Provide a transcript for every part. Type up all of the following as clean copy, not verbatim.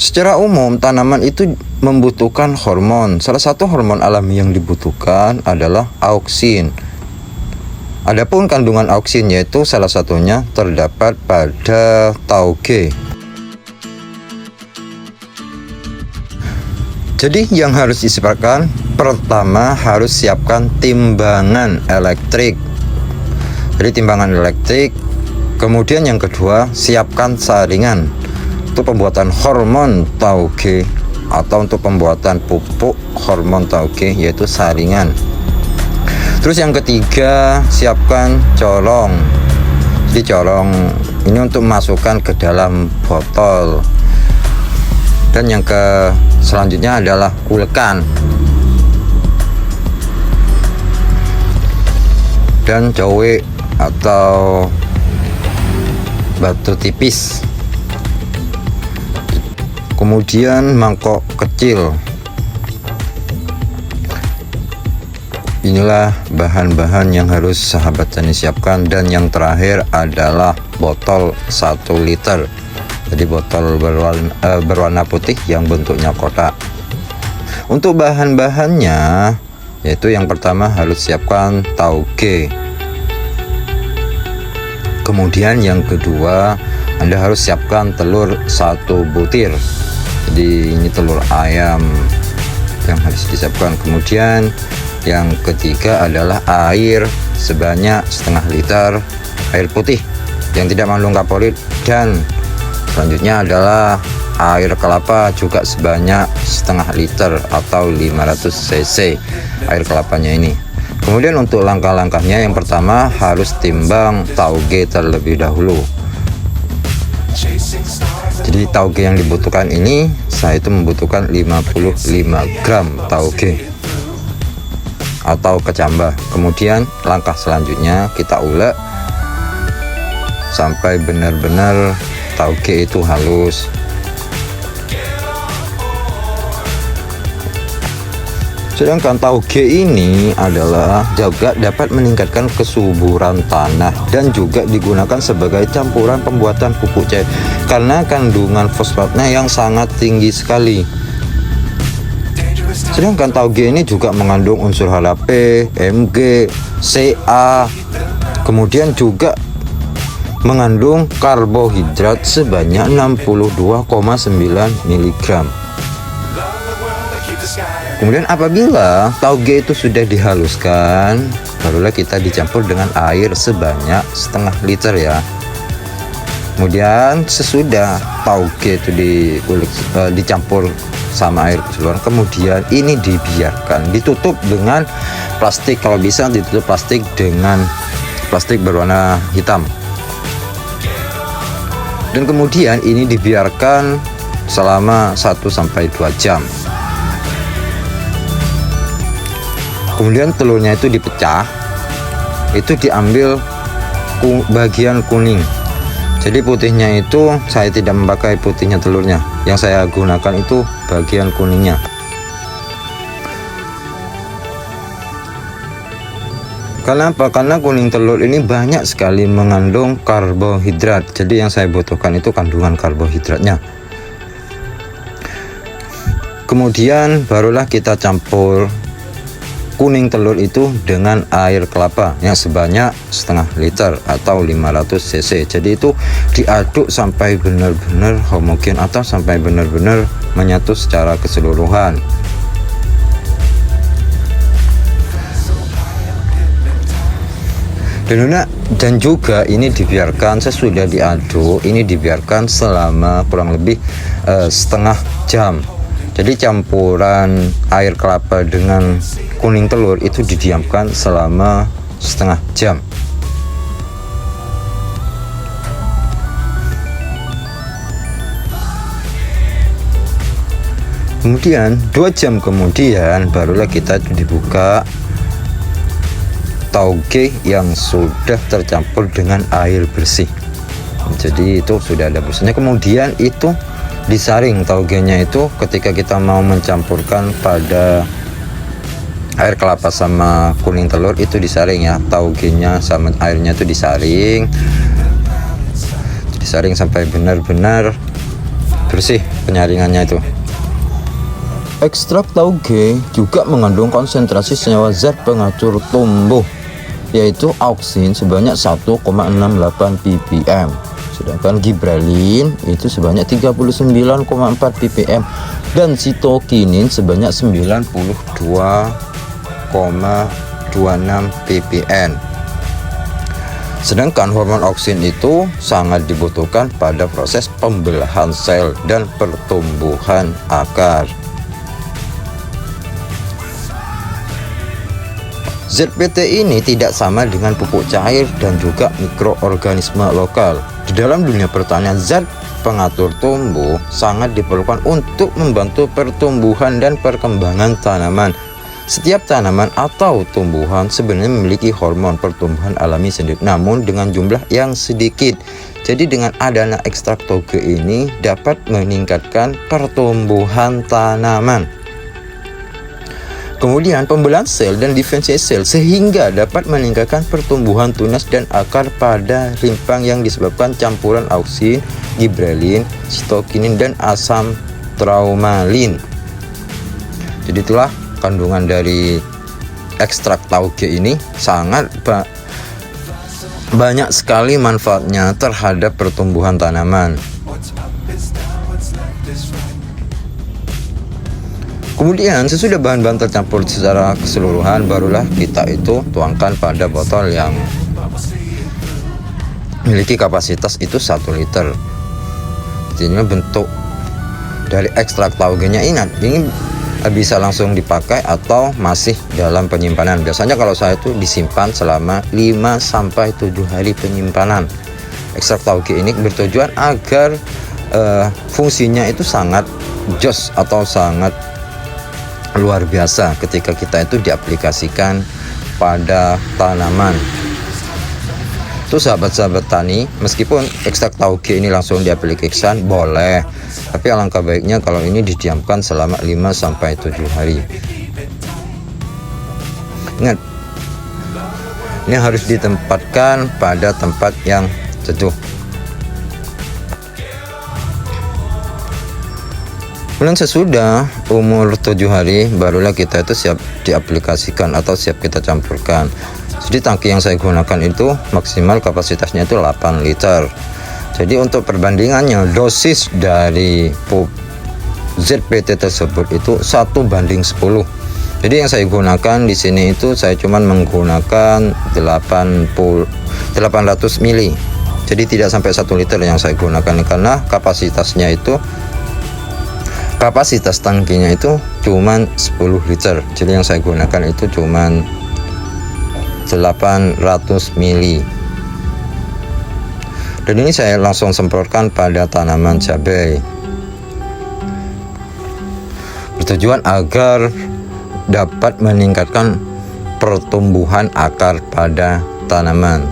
Secara umum tanaman itu membutuhkan hormon. Salah satu hormon alami yang dibutuhkan adalah auksin. Adapun kandungan auksin yaitu salah satunya terdapat pada tauge. Jadi yang harus disiapkan, pertama harus siapkan timbangan elektrik. Jadi timbangan elektrik. Kemudian yang kedua, siapkan saringan untuk pembuatan hormon tauge atau untuk pembuatan pupuk hormon tauge yaitu saringan. Terus yang ketiga, siapkan corong. Jadi corong ini untuk masukkan ke dalam botol. Dan yang selanjutnya adalah ulekan dan cowek atau batu tipis. Kemudian mangkok kecil. Inilah bahan-bahan yang harus sahabat tani siapkan. Dan yang terakhir adalah botol 1 liter. Jadi botol berwarna putih yang bentuknya kotak. Untuk bahan-bahannya yaitu yang pertama harus siapkan tauge. Kemudian yang kedua, Anda harus siapkan telur 1 butir. Jadi ini telur ayam yang harus disiapkan. Kemudian yang ketiga adalah air sebanyak setengah liter air putih yang tidak mengandung kaporit. Dan selanjutnya adalah air kelapa juga sebanyak setengah liter atau 500 cc air kelapanya ini. Kemudian untuk langkah-langkahnya, yang pertama harus timbang tauge terlebih dahulu. Jadi tauge yang dibutuhkan ini, saya itu membutuhkan 55 gram tauge atau kecambah. Kemudian langkah selanjutnya kita ulek sampai benar-benar tauge itu halus. Sedangkan tauge ini adalah juga dapat meningkatkan kesuburan tanah dan juga digunakan sebagai campuran pembuatan pupuk cair karena kandungan fosfatnya yang sangat tinggi sekali. Sedangkan tauge ini juga mengandung unsur HLP, Mg, Ca, kemudian juga mengandung karbohidrat sebanyak 62,9 mg. Kemudian apabila tauge itu sudah dihaluskan, barulah kita dicampur dengan air sebanyak setengah liter ya. Kemudian sesudah tauge itu dicampur sama air keseluruhan, kemudian ini dibiarkan, ditutup dengan plastik, kalau bisa ditutup plastik dengan plastik berwarna hitam. Dan kemudian ini dibiarkan selama 1-2 jam. Kemudian telurnya itu dipecah, itu diambil bagian kuning. Jadi putihnya itu saya tidak memakai putihnya telurnya, yang saya gunakan itu bagian kuningnya. Kenapa? Karena kuning telur ini banyak sekali mengandung karbohidrat. Jadi yang saya butuhkan itu kandungan karbohidratnya. Kemudian barulah kita campur kuning telur itu dengan air kelapa yang sebanyak setengah liter atau 500 cc. Jadi itu diaduk sampai benar-benar homogen atau sampai benar-benar menyatu secara keseluruhan. Dan juga ini dibiarkan sesudah diaduk, ini dibiarkan selama kurang lebih setengah jam. Jadi campuran air kelapa dengan kuning telur itu didiamkan selama setengah jam. Kemudian 2 jam kemudian barulah kita dibuka tauge yang sudah tercampur dengan air bersih. Jadi itu sudah ada bersihnya. Kemudian itu disaring taugenya itu ketika kita mau mencampurkan pada air kelapa sama kuning telur itu disaring ya, taugenya sama airnya itu disaring sampai benar-benar bersih. penyaringannya itu. Ekstrak tauge juga mengandung konsentrasi senyawa zat pengatur tumbuh, yaitu auksin sebanyak 1,68 ppm, sedangkan gibralin itu sebanyak 39,4 ppm dan sitokinin sebanyak 92,26 ppm. Sedangkan hormon auksin itu sangat dibutuhkan pada proses pembelahan sel dan pertumbuhan akar. ZPT ini tidak sama dengan pupuk cair dan juga mikroorganisme lokal. Di dalam dunia pertanian, zat pengatur tumbuh sangat diperlukan untuk membantu pertumbuhan dan perkembangan tanaman. Setiap tanaman atau tumbuhan sebenarnya memiliki hormon pertumbuhan alami sendiri, namun dengan jumlah yang sedikit. Jadi dengan adanya ekstrak tauge ini dapat meningkatkan pertumbuhan tanaman. Kemudian pembelahan sel dan diferensiasi sel sehingga dapat meningkatkan pertumbuhan tunas dan akar pada rimpang yang disebabkan campuran auksin, gibralin, sitokinin, dan asam traumalin. Jadi itulah kandungan dari ekstrak tauge ini sangat banyak sekali manfaatnya terhadap pertumbuhan tanaman. Kemudian sesudah bahan-bahan tercampur secara keseluruhan, barulah kita itu tuangkan pada botol yang memiliki kapasitas itu 1 liter. Ini bentuk dari ekstrak taugenya. Ingat, ini bisa langsung dipakai atau masih dalam penyimpanan. Biasanya kalau saya itu disimpan selama 5-7 hari penyimpanan. Ekstrak tauge ini bertujuan agar fungsinya itu sangat jos atau sangat luar biasa ketika kita itu diaplikasikan pada tanaman. Itu sahabat-sahabat tani, meskipun ekstrak tauge ini langsung diaplikasikan boleh, tapi alangkah baiknya kalau ini didiamkan selama 5-7 hari. Ingat, ini harus ditempatkan pada tempat yang teduh. Kemudian sesudah umur 7 hari barulah kita itu siap diaplikasikan atau siap kita campurkan. Jadi tangki yang saya gunakan itu maksimal kapasitasnya itu 8 liter. Jadi untuk perbandingannya dosis dari ZPT tersebut itu 1:10. Jadi yang saya gunakan di sini itu saya cuman menggunakan 800 mili. Jadi tidak sampai 1 liter yang saya gunakan karena kapasitas tangkinya itu cuman 10 liter. Jadi yang saya gunakan itu cuman 800 mili. Dan ini saya langsung semprotkan pada tanaman cabai. Bertujuan agar dapat meningkatkan pertumbuhan akar pada tanaman.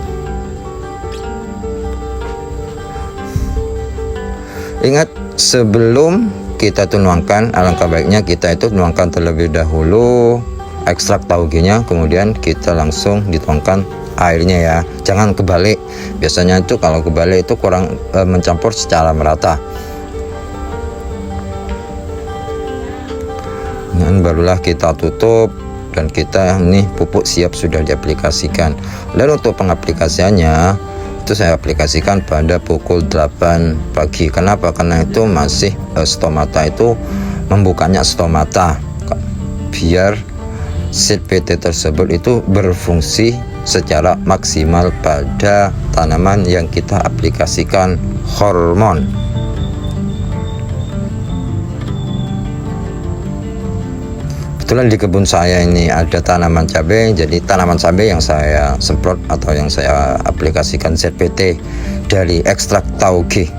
Ingat, sebelum kita tuangkan, alangkah baiknya kita itu tuangkan terlebih dahulu ekstrak taugenya, kemudian kita langsung dituangkan airnya ya, jangan kebalik. Biasanya itu kalau kebalik itu kurang mencampur secara merata. Dan barulah kita tutup dan kita nih pupuk siap sudah diaplikasikan. Dan untuk pengaplikasiannya itu saya aplikasikan pada pukul 8 pagi. Kenapa? Karena itu masih stomata itu membukanya stomata biar ZPT tersebut itu berfungsi secara maksimal pada tanaman yang kita aplikasikan hormon. Kebetulan di kebun saya ini ada tanaman cabai, jadi tanaman cabai yang saya semprot atau yang saya aplikasikan ZPT dari ekstrak tauge.